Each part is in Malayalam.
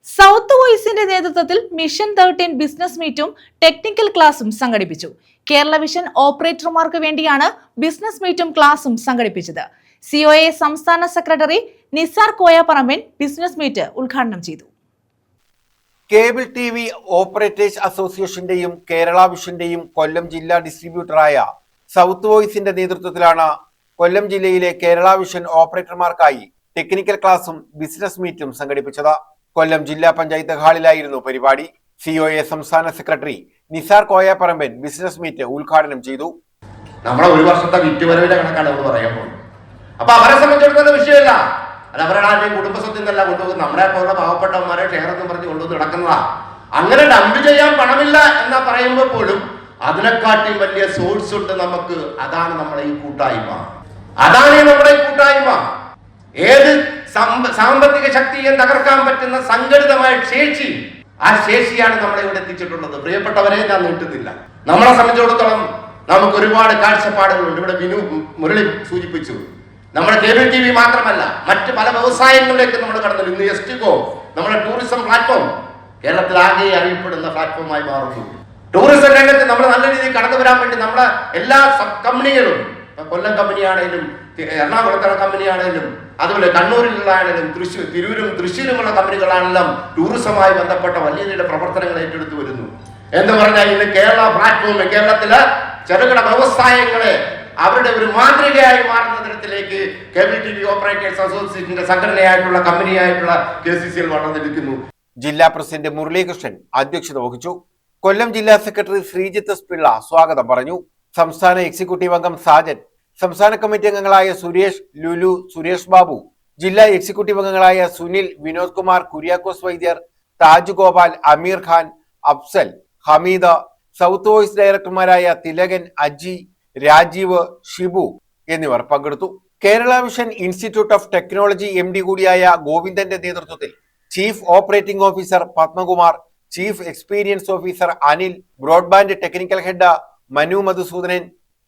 സൗത്ത് വോയിസിന്റെ നേതൃത്വത്തിൽ മിഷൻ 13 ബിസിനസ് മീറ്റും ടെക്നിക്കൽ ക്ലാസും സംഘടിപ്പിച്ചു. കേരള വിഷൻ ഓപ്പറേറ്റർമാർക്ക് വേണ്ടിയാണ് ബിസിനസ് മീറ്റും ക്ലാസും സംഘടിപ്പിച്ചത്. COA സംസ്ഥാന secretary Nisar Koyapparamban business meet ഉദ്ഘാടനം ചെയ്തു. കേബിൾ TV ഓപ്പറേറ്റേഴ്സ് അസോസിയേഷന്റെയും കേരള വിഷന്റെയും കൊല്ലം ജില്ലാ ഡിസ്ട്രിബ്യൂട്ടറായ സൗത്ത് വോയിസിന്റെ നേതൃത്വത്തിലാണ് കൊല്ലം ജില്ലയിലെ കേരള വിഷൻ ഓപ്പറേറ്റർമാർക്കായി ടെക്നിക്കൽ ക്ലാസും ബിസിനസ് മീറ്റും സംഘടിപ്പിച്ചത്. കൊല്ലം ജില്ലാ പഞ്ചായത്ത് ഹാളിലായിരുന്നു പരിപാടി. COA സംസ്ഥാന secretary Nisar Koyapparamban business meet ഉദ്ഘാടനം ചെയ്തു. നമ്മളെ ഒരു വർഷത്തെ വിറ്റുവരവിന്റെ കണക്കാണ് നമ്മൾ പറയാൻ പോകുന്നത്. അപ്പൊ അവരെ സംബന്ധിച്ചിടത്തോളം വിഷയമല്ല, അത് അവരുടെ ആരുടെയും കുടുംബസ്വത്തിൽ നിന്നല്ല കൊണ്ടുപോകുന്നത്. നമ്മളെ പോലുള്ള പാവപ്പെട്ടവന്മാരെ ഷെയർ എന്ന് പറഞ്ഞ് കൊണ്ടുവന്ന് നടക്കുന്നതാ. അങ്ങനെ ഡംപ് ചെയ്യാൻ പണമില്ല എന്നാ പറയുമ്പോൾ പോലും അതിനെക്കാട്ടിയും വലിയ സോഴ്സ് ഉണ്ട് നമുക്ക്. അതാണ് നമ്മുടെ ഈ കൂട്ടായ്മ. അതാണ് നമ്മുടെ ഈ കൂട്ടായ്മ. ഏത് സാമ്പത്തിക ശക്തിയെ തകർക്കാൻ പറ്റുന്ന സംഘടിതമായ ശേഷി, ആ ശേഷിയാണ് നമ്മളെ ഇവിടെ എത്തിച്ചിട്ടുള്ളത്. പ്രിയപ്പെട്ടവരെ, ഞാൻ നീട്ടുന്നില്ല. നമ്മളെ സംബന്ധിച്ചിടത്തോളം നമുക്ക് ഒരുപാട് കാഴ്ചപ്പാടുകളുണ്ട്. ഇവിടെ മുരളി സൂചിപ്പിച്ചു, നമ്മുടെ കേബിൾ TV മാത്രമല്ല, മറ്റ് പല വ്യവസായങ്ങളിലേക്ക് നമ്മൾ കടന്നു. ഇന്ന് എസ്റ്റിഗോ നമ്മുടെ ടൂറിസം പ്ലാറ്റ്ഫോം കേരളത്തിൽ ആകെ അറിയപ്പെടുന്ന പ്ലാറ്റ്ഫോമായി മാറുന്നു. ടൂറിസം രംഗത്ത് നമ്മൾ നല്ല രീതിയിൽ കടന്നു വരാൻ വേണ്ടി നമ്മുടെ എല്ലാ കമ്പനികളും, കൊല്ലം കമ്പനിയാണേലും എറണാകുളത്തുള്ള കമ്പനിയാണേലും അതുപോലെ കണ്ണൂരിലാണേലും തിരൂരും തൃശ്ശൂരുമുള്ള കമ്പനികളാണെല്ലാം ടൂറിസവുമായി ബന്ധപ്പെട്ട വലിയ രീതിയിലുള്ള പ്രവർത്തനങ്ങൾ ഏറ്റെടുത്തു വരുന്നു. എന്ന് പറഞ്ഞാൽ ഇന്ന് കേരള പ്ലാറ്റ്ഫോം കേരളത്തിലെ ചെറുകിട വ്യവസായങ്ങളെ അവരുടെ ഒരു മാതൃകയായി മാറുന്ന തരത്തിലേക്ക് കേബിൾ TV ഓപ്പറേറ്റേഴ്സ് അസോസിയേഷന്റെ സംഘടനയായിട്ടുള്ള കമ്പനിയായിട്ടുള്ള KCCL വളർന്നിരിക്കുന്നു. ജില്ലാ പ്രസിഡന്റ് മുരളീകൃഷ്ണൻ അധ്യക്ഷത വഹിച്ചു. കൊല്ലം ജില്ലാ സെക്രട്ടറി ശ്രീജിത്ത് പിള്ള സ്വാഗതം പറഞ്ഞു. സംസ്ഥാന എക്സിക്യൂട്ടീവ് അംഗം സാജൻ, സംസ്ഥാന കമ്മിറ്റി അംഗങ്ങളായ സുരേഷ്, ലുലു, സുരേഷ് ബാബു, ജില്ലാ എക്സിക്യൂട്ടീവ് അംഗങ്ങളായ സുനിൽ, വിനോദ് കുമാർ, കുര്യാക്കോസ് വൈദ്യർ, താജ് ഗോപാൽ, അമീർ ഖാൻ, അഫ്സൽ, ഹമീദ, സൗത്ത് വോയിസ് ഡയറക്ടർമാരായ തിലകൻ, അജി, രാജീവ്, ഷിബു എന്നിവർ പങ്കെടുത്തു. Kerala vision institute of technology MD കൂടിയായ ഗോവിന്ദന്റെ നേതൃത്വത്തിൽ chief operating officer Padmakumar, chief experience officer Anil, broadband technical head Manu Madhusudanan,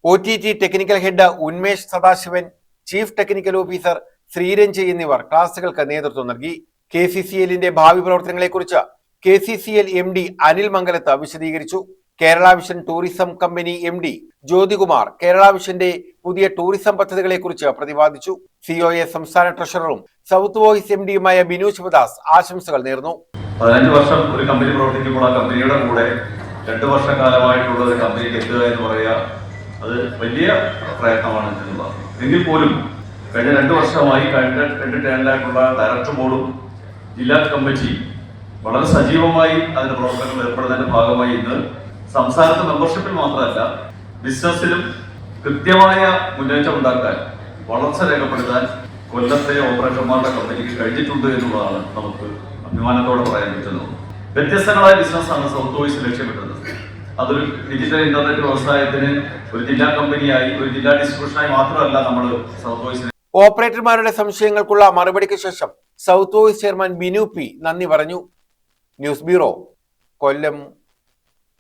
OTT technical head Unmesh Sadasivan, chief technical officer Sreeranj എന്നിവർ ക്ലാസുകൾക്ക് നേതൃത്വം നൽകി. KCCLന്റെ ഭാവി പ്രവർത്തനങ്ങളെക്കുറിച്ച് KCCL MD അനിൽ മംഗലത്ത് വിശദീകരിച്ചു. Kerala vision tourism company MD Jyothikumar Kerala വിഷന്റെ പുതിയ ടൂറിസം പദ്ധതികളെക്കുറിച്ച് പ്രതിപാദിച്ചു. COA സംസ്ഥാന ട്രഷററും സൗത്ത് വോയിസ് MDയുമായ ബിനു ശിവദാസ് ആശംസകൾ നേർന്നു. 15 വർഷം ഒരു കമ്പനി പ്രവർത്തിക്കുമ്പോൾ ആ കമ്പനിയുടെ കൂടെ 2 വർഷക്കാലമായിട്ടുള്ള ഒരു കമ്പനിക്ക് എത്തുക എന്ന് പറയുക അത് വലിയ പ്രയത്നമാണ് എന്നുള്ളതാണ്. എങ്കിൽ പോലും കഴിഞ്ഞ 2 വർഷമായി കഴിഞ്ഞ 2 ടേണിലായിട്ടുള്ള ഡയറക്ടർ ബോർഡും ജില്ലാ കമ്മിറ്റി വളരെ സജീവമായി അതിന്റെ പ്രവർത്തനങ്ങൾ ഏർപ്പെടുന്നതിന്റെ ഭാഗമായി ഇന്ന് സംസ്ഥാനത്ത് മെമ്പർഷിപ്പിൽ മാത്രമല്ല ബിസിനസ്സിലും കൃത്യമായ മുന്നേറ്റം ഉണ്ടാക്കാൻ, വളർച്ച രേഖപ്പെടുത്താൻ കൊല്ലത്തെ ഓപ്പറേറ്റർമാരുടെ കമ്പനിക്ക് കഴിഞ്ഞിട്ടുണ്ട് എന്നുള്ളതാണ് നമുക്ക് അഭിമാനത്തോടെ പറയാൻ പറ്റുന്നത്. വ്യത്യസ്തങ്ങളായ ബിസിനസ്സാണ് സൗത്ത് വോയിസ് ലക്ഷ്യമിട്ടത്. അതൊരു ഡിജിറ്റൽ ഇന്റർനെറ്റ് വ്യവസായത്തിന് ഒരു ജില്ലാ കമ്പനിയായി, ഒരു ജില്ലാ ഡിസ്ട്രിബ്യൂഷനായി മാത്രമല്ല നമ്മൾ സൗത്ത് വോയിസിനെ. ഓപ്പറേറ്റർമാരുടെ സംശയങ്ങൾക്കുള്ള മറുപടിക്ക് ശേഷം south voice chairman Binu P നന്ദി പറഞ്ഞു. ന്യൂസ് ബ്യൂറോ, കൊല്ലം.